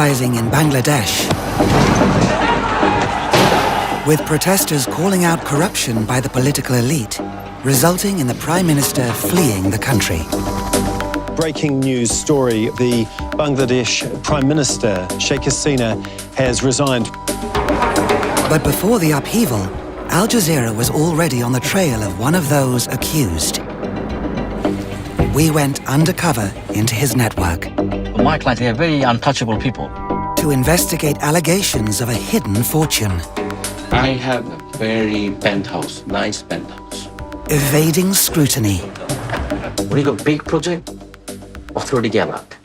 uprising in Bangladesh, with protesters calling out corruption by the political elite, resulting in the Prime Minister fleeing the country. Breaking news story, the Bangladesh Prime Minister Sheikh Hasina has resigned. But before the upheaval, Al Jazeera was already on the trail of one of those accused. We went undercover into his network. My clients are very untouchable people. To investigate allegations of a hidden fortune. I have a very penthouse, nice penthouse. Evading scrutiny. When you got big project, authority get out.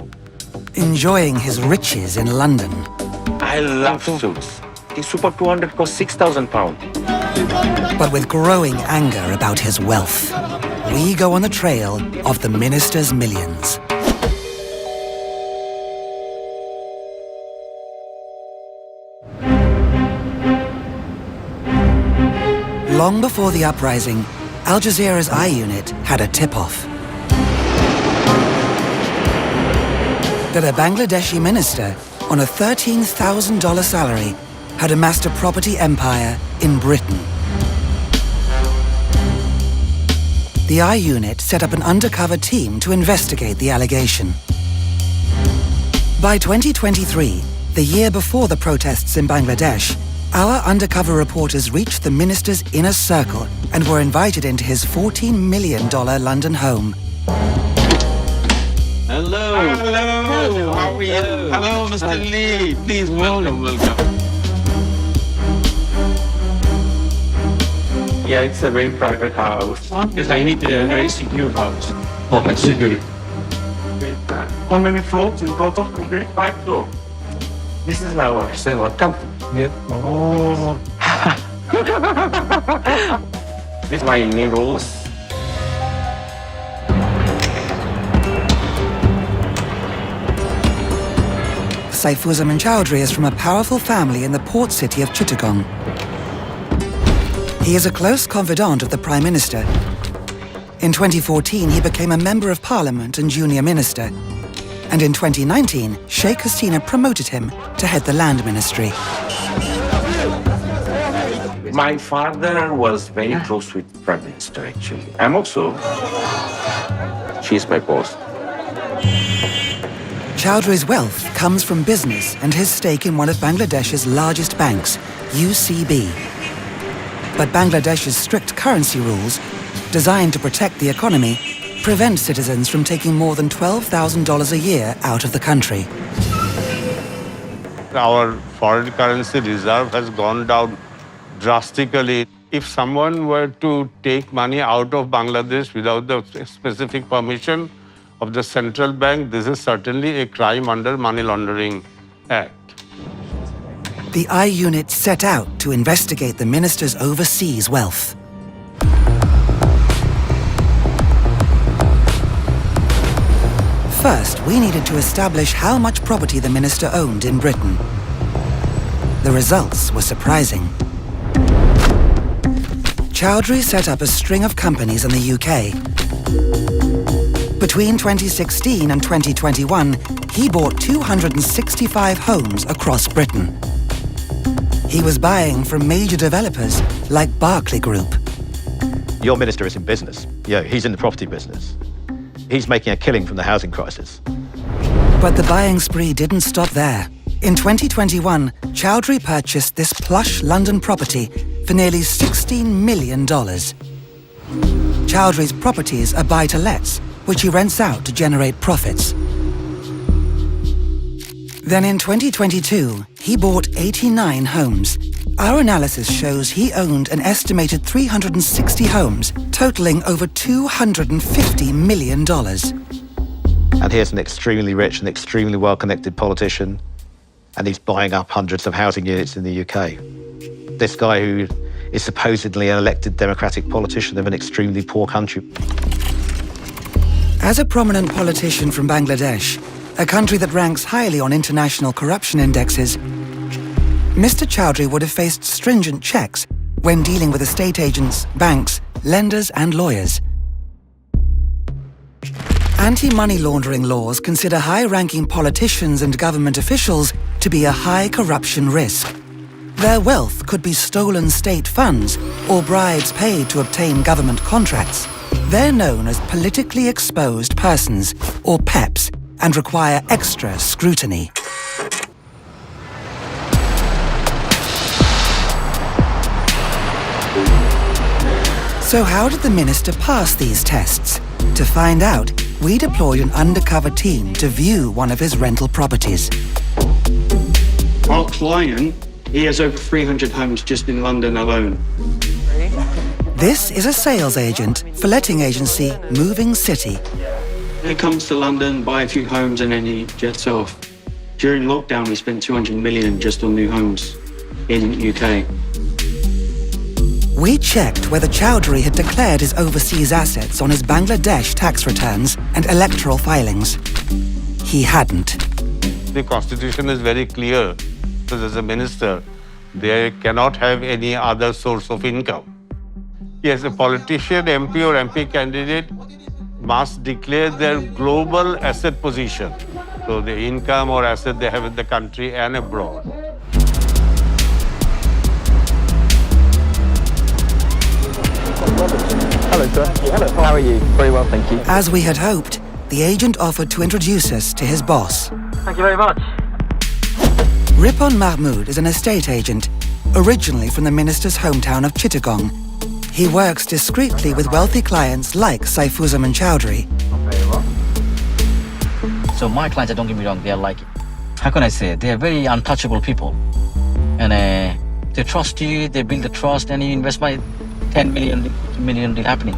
Enjoying his riches in London. I love suits. The Super 200 costs 6,000 pounds. But with growing anger about his wealth, we go on the trail of the minister's millions. Long before the uprising, Al Jazeera's I Unit had a tip-off that a Bangladeshi minister on a $13,000 salary had amassed a property empire in Britain. The I Unit set up an undercover team to investigate the allegation. By 2023, the year before the protests in Bangladesh, our undercover reporters reached the minister's inner circle and were invited into his $14 million London home. Hello. Hello. How are you? Hello, Mr. Lee. Please, welcome. Yeah, it's a very private house. Because I need a very secure house. Oh, that's secure. How many floors in total? 5 floors. This is our cell. Come. Yeah. Oh. This is my new rules. Saifuzzaman Chowdhury is from a powerful family in the port city of Chittagong. He is a close confidant of the Prime Minister. In 2014, he became a Member of Parliament and Junior Minister. And in 2019, Sheikh Hasina promoted him to head the Land Ministry. My father was very close with Prime Minister, actually. I'm also. She's my boss. Chowdhury's wealth comes from business and his stake in one of Bangladesh's largest banks, UCB. But Bangladesh's strict currency rules, designed to protect the economy, prevent citizens from taking more than $12,000 a year out of the country. Our foreign currency reserve has gone down drastically. If someone were to take money out of Bangladesh without the specific permission of the central bank, this is certainly a crime under Money Laundering Act. The I Unit set out to investigate the minister's overseas wealth. First, we needed to establish how much property the minister owned in Britain. The results were surprising. Chowdhury set up a string of companies in the UK. Between 2016 and 2021, he bought 265 homes across Britain. He was buying from major developers like Barclay Group. Your minister is in business. Yeah, he's in the property business. He's making a killing from the housing crisis. But the buying spree didn't stop there. In 2021, Chowdhury purchased this plush London property for nearly $16 million. Chowdhury's properties are buy-to-lets, which he rents out to generate profits. Then in 2022, he bought 89 homes. Our analysis shows he owned an estimated 360 homes, totaling over $250 million. And here's an extremely rich and extremely well-connected politician, and he's buying up hundreds of housing units in the UK. This guy who is supposedly an elected democratic politician of an extremely poor country. As a prominent politician from Bangladesh, a country that ranks highly on international corruption indexes, Mr. Chowdhury would have faced stringent checks when dealing with estate agents, banks, lenders and lawyers. Anti-money laundering laws consider high-ranking politicians and government officials to be a high corruption risk. Their wealth could be stolen state funds or bribes paid to obtain government contracts. They're known as politically exposed persons, or PEPs, and require extra scrutiny. So how did the minister pass these tests? To find out, we deployed an undercover team to view one of his rental properties. Our client, he has over 300 homes just in London alone. This is a sales agent for letting agency Moving City. He comes to London, buy a few homes, and then he jets off. During lockdown, we spent 200 million just on new homes in the UK. We checked whether Chowdhury had declared his overseas assets on his Bangladesh tax returns and electoral filings. He hadn't. The constitution is very clear. So as a minister, they cannot have any other source of income. Yes, a politician, MP or MP candidate must declare their global asset position. So the income or asset they have in the country and abroad. Hello, sir. Hello. How are you? Very well, thank you. As we had hoped, the agent offered to introduce us to his boss. Thank you very much. Ripon Mahmood is an estate agent, originally from the minister's hometown of Chittagong. He works discreetly with wealthy clients like Saifuzzaman Chowdhury. So my clients, don't get me wrong, they are like, how can I say, they are very untouchable people. And they trust you, they build the trust, and you invest by 10 million, 50 million deal happening.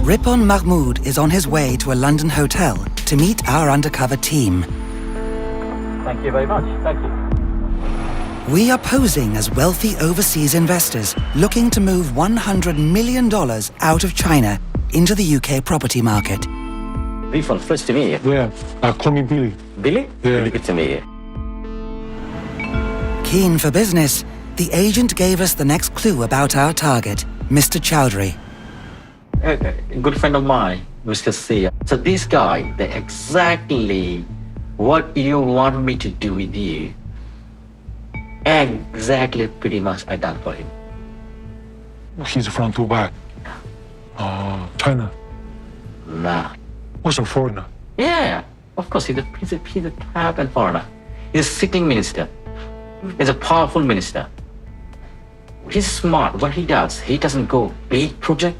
Ripon Mahmood is on his way to a London hotel to meet our undercover team. Thank you very much. Thank you. We are posing as wealthy overseas investors looking to move $100 million out of China into the UK property market. Ripon, first to meet you. Yeah, call me Billy. Billy? Yeah. Really good to meet you. Keen for business, the agent gave us the next clue about our target, Mr. Chowdhury. A good friend of mine, Mr. C. So this guy, they exactly what you want me to do with you, exactly pretty much I done for him. He's from Dubai. China. Nah. Also foreigner. Yeah, of course, he's a top and foreigner. He's a sitting minister. He's a powerful minister. He's smart. What he does, he doesn't go big project.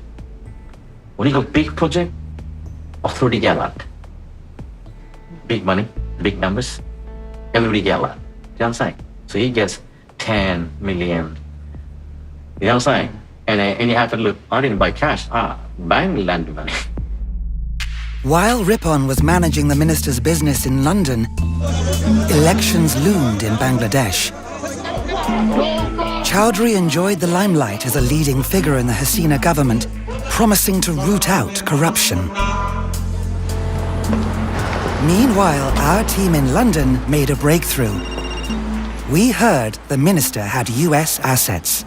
When he go big project, authority get a lot. Big money, big numbers, everybody get a lot. You know what I'm saying? So he gets 10 million. You know what I'm saying? And you have to look, I didn't buy cash. Bank lend money. While Ripon was managing the minister's business in London, elections loomed in Bangladesh. Chowdhury enjoyed the limelight as a leading figure in the Hasina government, promising to root out corruption. Meanwhile, our team in London made a breakthrough. We heard the minister had US assets.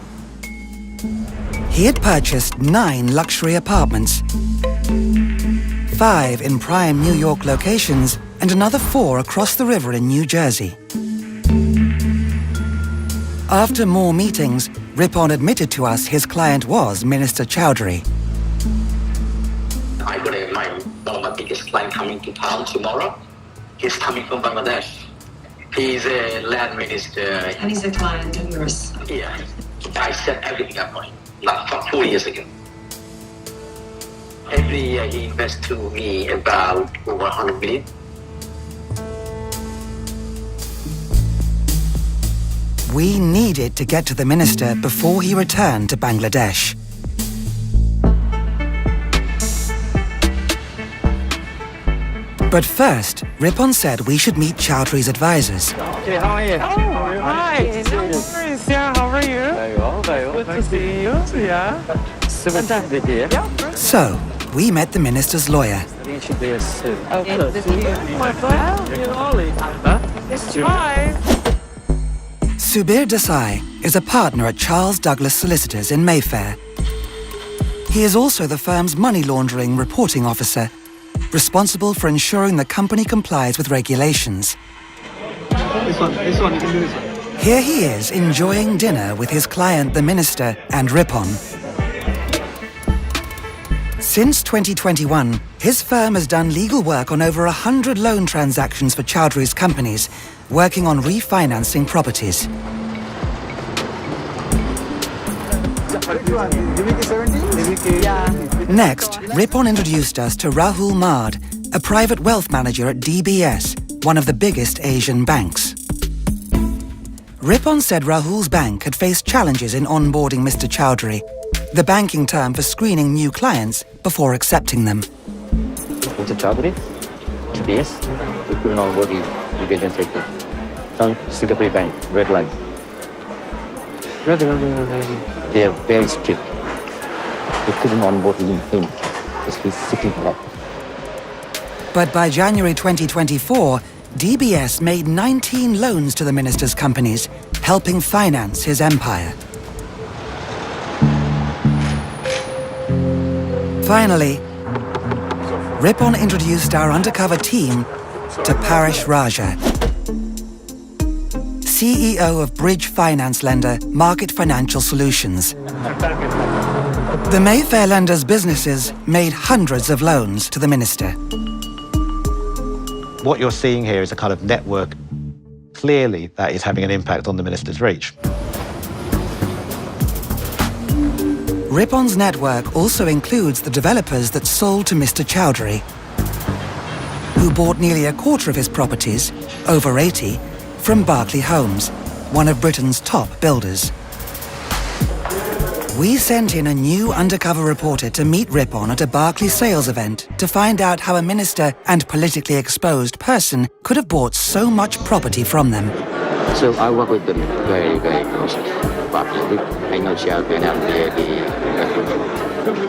He had purchased 9 luxury apartments, 5 in prime New York locations, and another 4 across the river in New Jersey. After more meetings, Ripon admitted to us his client was Minister Chowdhury. I got one of my biggest client coming to town tomorrow. He's coming from Bangladesh. He's a land minister. And he's a client of yours. Yeah. I set everything up for him, like 4 years ago. Every year he invests to me about over 100 million. We needed to get to the minister before he returned to Bangladesh. But first, Ripon said we should meet Chowdhury's advisors. Okay, how are you? Oh, hi. No worries. Yeah, how are you? Very well, very well. Good to see you. Yeah. Super to be here. Yeah. So, we met the minister's lawyer. I think it should be a suit. Okay, this is you. My friend. You're Ollie. Huh? Hi. Subir Desai is a partner at Charles Douglas Solicitors in Mayfair. He is also the firm's money laundering reporting officer, responsible for ensuring the company complies with regulations. Here he is enjoying dinner with his client, the minister, and Ripon. Since 2021, his firm has done legal work on over 100 loan transactions for Chowdhury's companies, working on refinancing properties. Next, Ripon introduced us to Rahul Mard, a private wealth manager at DBS, one of the biggest Asian banks. Ripon said Rahul's bank had faced challenges in onboarding Mr. Chowdhury, the banking term for screening new clients before accepting them. Mr. Chowdhury, yes, we couldn't onboard you. You didn't take it. Some Singapore bank, red line. They are very strict. We couldn't onboard him because he's sitting black. But by January 2024, DBS made 19 loans to the minister's companies, helping finance his empire. Finally, Ripon introduced our undercover team to Paresh Raja, CEO of bridge finance lender Market Financial Solutions. The Mayfair lender's businesses made hundreds of loans to the minister. What you're seeing here is a kind of network. Clearly, that is having an impact on the minister's reach. Ripon's network also includes the developers that sold to Mr. Chowdhury, who bought nearly a quarter of his properties, over 80, from Berkeley Homes, one of Britain's top builders. We sent in a new undercover reporter to meet Ripon at a Berkeley sales event to find out how a minister and politically exposed person could have bought so much property from them. So I work with them very, very closely. Berkeley, I know Chowdhury and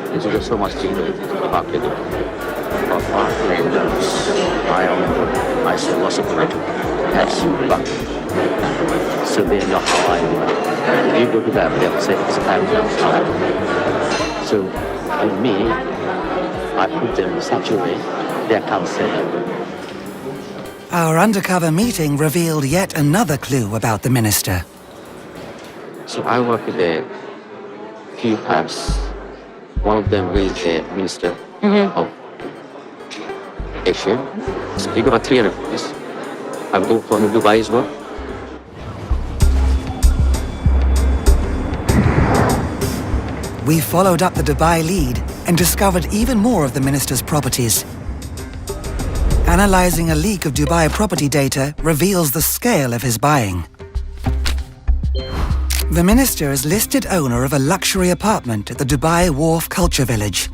there's just so much dealing with Berkeley. I saw lots of credit. That's Berkeley. So they know how I work. If you go to them, they'll say it's time. So with me, I put them in such a way they can't say that. Our undercover meeting revealed yet another clue about the minister. So I work with a few times. One of them is the minister of Asia. So he got 300 rupees. I'm going for Dubai as well. We followed up the Dubai lead and discovered even more of the minister's properties. Analyzing a leak of Dubai property data reveals the scale of his buying. The minister is listed owner of a luxury apartment at the Dubai Wharf Culture Village.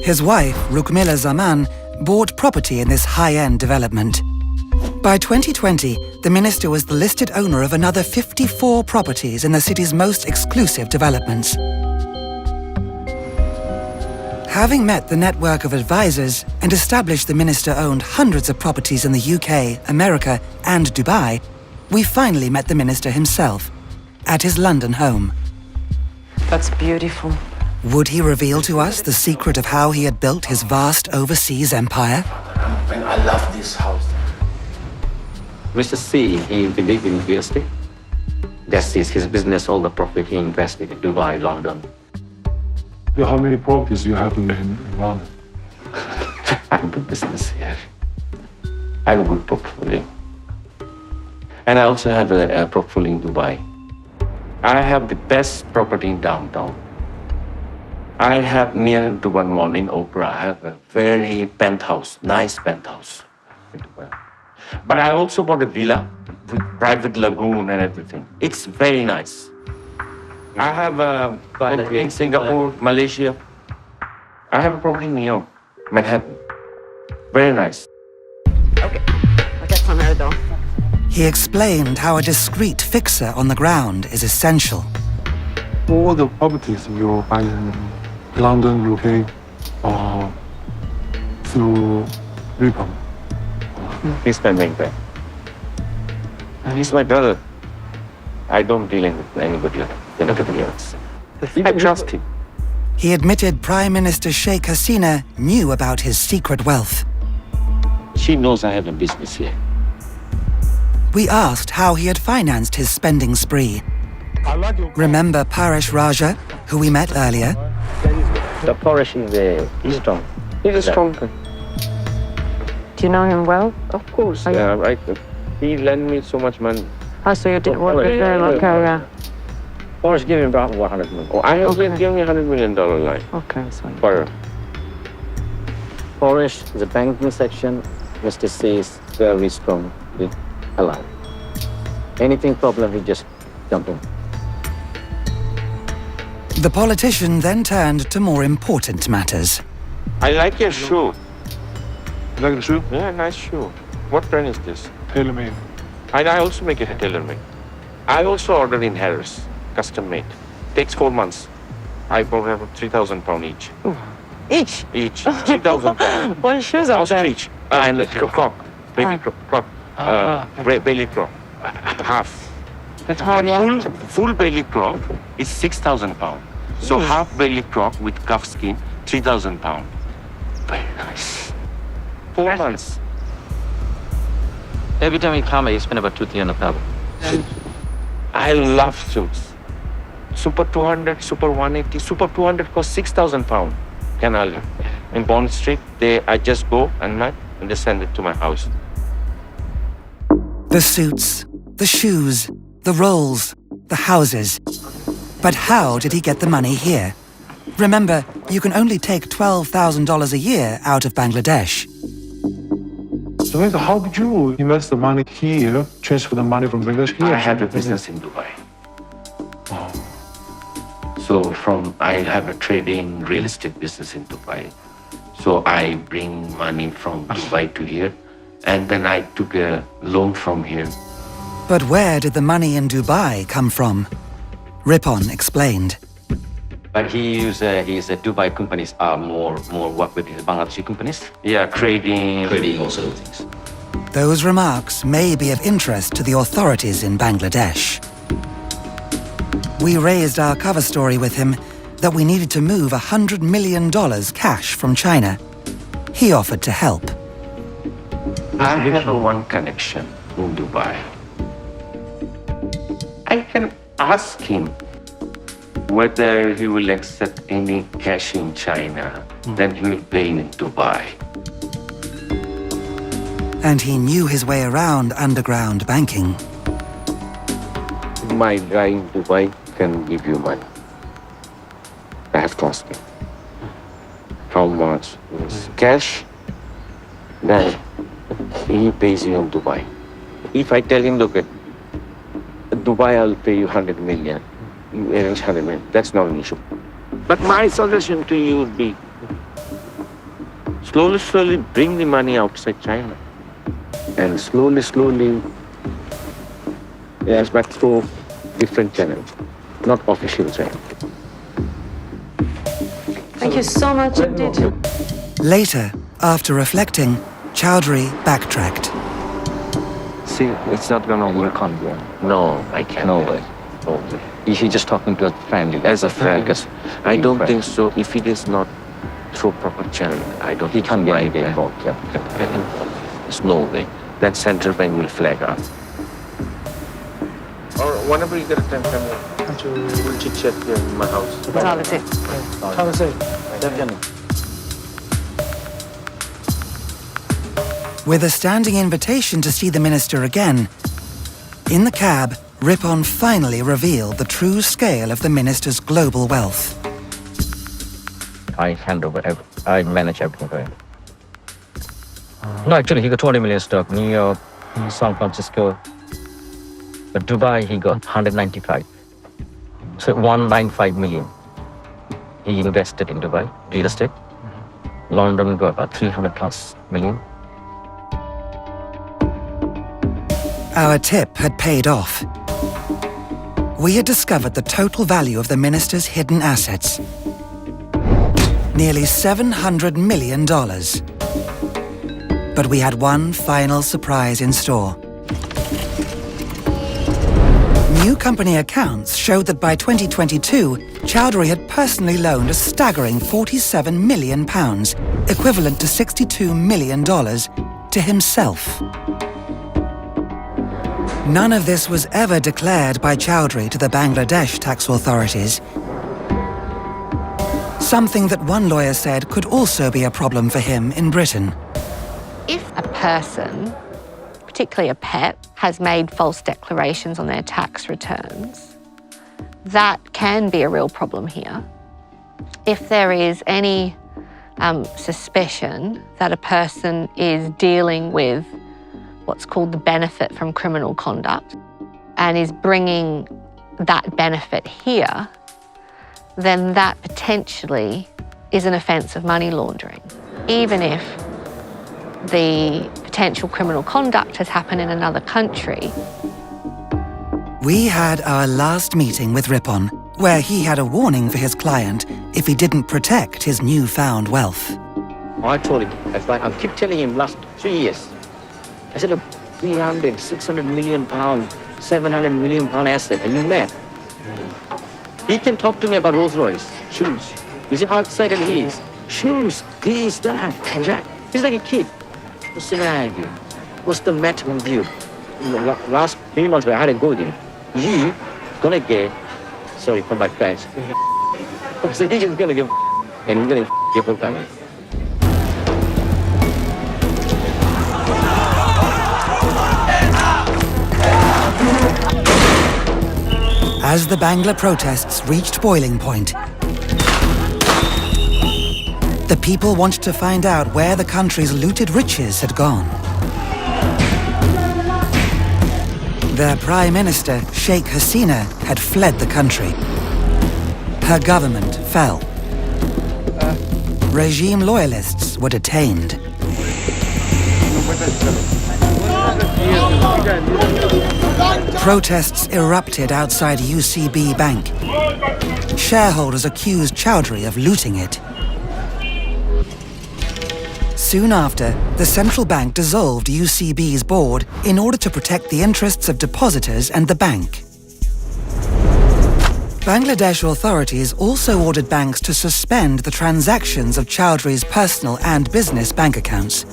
His wife, Rukmila Zaman, bought property in this high-end development. By 2020, the minister was the listed owner of another 54 properties in the city's most exclusive developments. Having met the network of advisors and established the minister owned hundreds of properties in the UK, America, and Dubai, we finally met the minister himself at his London home. That's beautiful. Would he reveal to us the secret of how he had built his vast overseas empire? I love this house. Mr. C, he believes in real estate. That's his business, all the profit he invested in Dubai, London. How many properties do you have in London? I have a good business here. I have a good portfolio. And I also have a portfolio in Dubai. I have the best property in downtown. I have near Dubai Mall in Opera. I have a very penthouse, nice penthouse in Dubai. But I also bought a villa with private lagoon and everything. It's very nice. I have a property in Singapore, Malaysia. I have a property in New York, Manhattan. Very nice. Okay, I'll get some though. He explained how a discreet fixer on the ground is essential. All the properties you buy in London, UK, or through Ripon. He's my main friend. And he's my brother. I don't deal with anybody else. I trust him. He admitted Prime Minister Sheikh Hasina knew about his secret wealth. She knows I have a business here. We asked how he had financed his spending spree. Remember Paresh Raja, who we met earlier? The Paresh is strong. He's a strong guy. Do you know him well? Of course. Yeah, right. He lent me so much money. Oh, so you did work with him? Okay, yeah. Paresh gave him about 100 million. Oh, I have been giving me $100 million line. Okay, so. For Paresh, the banking section, Mr. says very strong with halal. Anything problem, he just jump in. The politician then turned to more important matters. I like your shoe. You like the shoe? Yeah, nice shoe. What brand is this? Tailor-made. I also make it tailor-made. I also order in Harris, custom made. Takes 4 months. I probably have £3,000 each. Each? Each. 3,000 pounds. What shoes are there? Ostrich. And croc. Baby croc. Belly croc. Half. That's hard, yeah. Full belly croc is 6,000 pounds. So half belly croc with cuff skin, 3,000 pounds. Very nice. 4 months. Every time you come, you spend about £200-300. I love suits. Super 200, Super 180, Super 200 costs 6,000 pounds. Canal. In Bond Street, I just go and they send it to my house. The suits, the shoes, the rolls, the houses. But how did he get the money here? Remember, you can only take $12,000 a year out of Bangladesh. So how did you invest the money here, transfer the money from Bangladesh here? I have a business in Dubai. So I have a trading real estate business in Dubai. So I bring money from Dubai to here, and then I took a loan from here. But where did the money in Dubai come from? Ripon explained. But his Dubai companies are more work with his Bangladeshi companies. Yeah, trading also things. Those remarks may be of interest to the authorities in Bangladesh. We raised our cover story with him that we needed to move $100 million cash from China. He offered to help. I have one connection in Dubai. I can ask him whether he will accept any cash in China, then he will pay in Dubai. And he knew his way around underground banking. My guy in Dubai can give you money. I have to ask him. How much is cash? Then he pays you in Dubai. If I tell him, look, at Dubai, I'll pay you 100 million. You arrange 100 million. That's not an issue. But my suggestion to you would be slowly bring the money outside China. And slowly, yes, but through different channels, not official channels. Thank you so much indeed. Later, after reflecting, Chowdhury backtracked. See, it's not gonna work on you. No, I can't. No way. Is he just talking to a friend? As a friend, I don't think so. If it is not through proper channel, I don't. He can't get involved. There's no way. That central bank will flag up. Or whenever you get a time, we'll chit-chat here in my house. Have a seat. Definitely. With a standing invitation to see the minister again, in the cab, Ripon finally revealed the true scale of the minister's global wealth. I manage everything for him. No, actually, he got 20 million stock, New York, San Francisco. But Dubai, he got 195. So 195 million. He invested in Dubai, real estate. London got about 300 plus million. Our tip had paid off. We had discovered the total value of the minister's hidden assets. Nearly $700 million. But we had one final surprise in store. New company accounts showed that by 2022, Chowdhury had personally loaned a staggering £47 million, equivalent to $62 million, to himself. None of this was ever declared by Chowdhury to the Bangladesh tax authorities. Something that one lawyer said could also be a problem for him in Britain. If a person, particularly a pet, has made false declarations on their tax returns, that can be a real problem here. If there is any suspicion that a person is dealing with what's called the benefit from criminal conduct and is bringing that benefit here, then that potentially is an offence of money laundering, even if the potential criminal conduct has happened in another country. We had our last meeting with Ripon, where he had a warning for his client if he didn't protect his newfound wealth. I told him, I keep telling him last 3 years. I said, 300, 600 million pound, 700 million pound asset, are you mad? He can talk to me about Rolls Royce, shoes. You see how excited he is? Shoes, this, that, and that. He's like a kid. What's the matter? What's the matter with you? Last 3 months, I had to go with him. You gonna get, sorry for my French. So he's gonna give, and he's gonna give him time. As the Bangla protests reached boiling point, the people wanted to find out where the country's looted riches had gone. Their Prime Minister Sheikh Hasina had fled the country. Her government fell. Regime loyalists were detained. Protests erupted outside UCB Bank. Shareholders accused Chowdhury of looting it. Soon after, the central bank dissolved UCB's board in order to protect the interests of depositors and the bank. Bangladesh authorities also ordered banks to suspend the transactions of Chowdhury's personal and business bank accounts.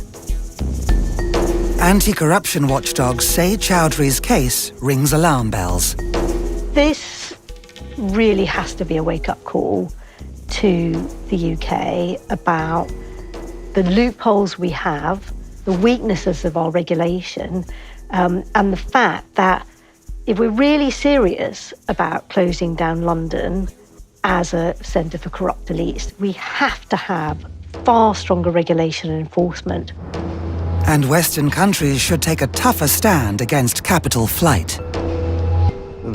Anti-corruption watchdogs say Chowdhury's case rings alarm bells. This really has to be a wake-up call to the UK about the loopholes we have, the weaknesses of our regulation, and the fact that if we're really serious about closing down London as a centre for corrupt elites, we have to have far stronger regulation and enforcement. And Western countries should take a tougher stand against capital flight.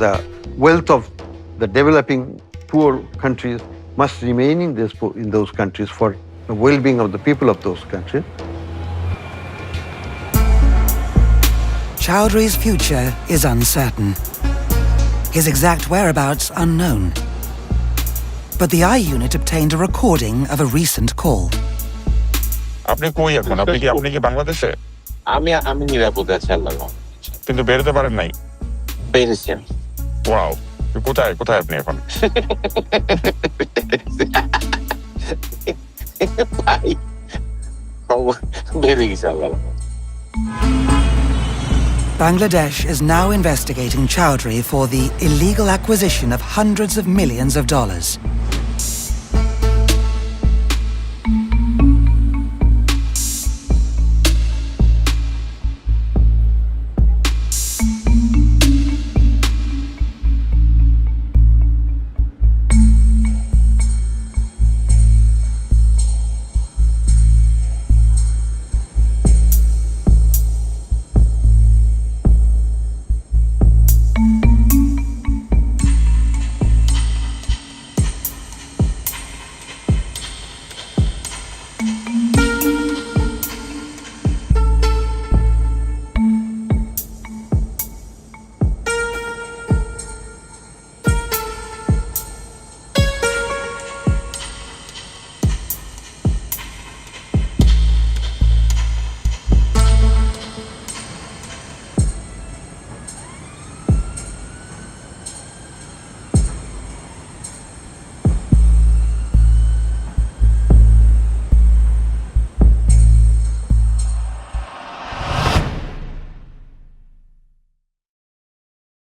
The wealth of the developing poor countries must remain in those countries for the well-being of the people of those countries. Chowdhury's future is uncertain. His exact whereabouts unknown. But the I Unit obtained a recording of a recent call. আপনি কই এখন আপনি কি বাংলাদেশে আমি নিরাপদে আছি আল্লাহর রহমতে কিন্তু বেরোতে পারেন নাই পেরেছি আমি ওয়াও কোথায় আপনি এখন ভাই বেরিয়ে গেছি আল্লাহর রহমতে Bangladesh is now investigating Chowdhury for the illegal acquisition of hundreds of millions of dollars.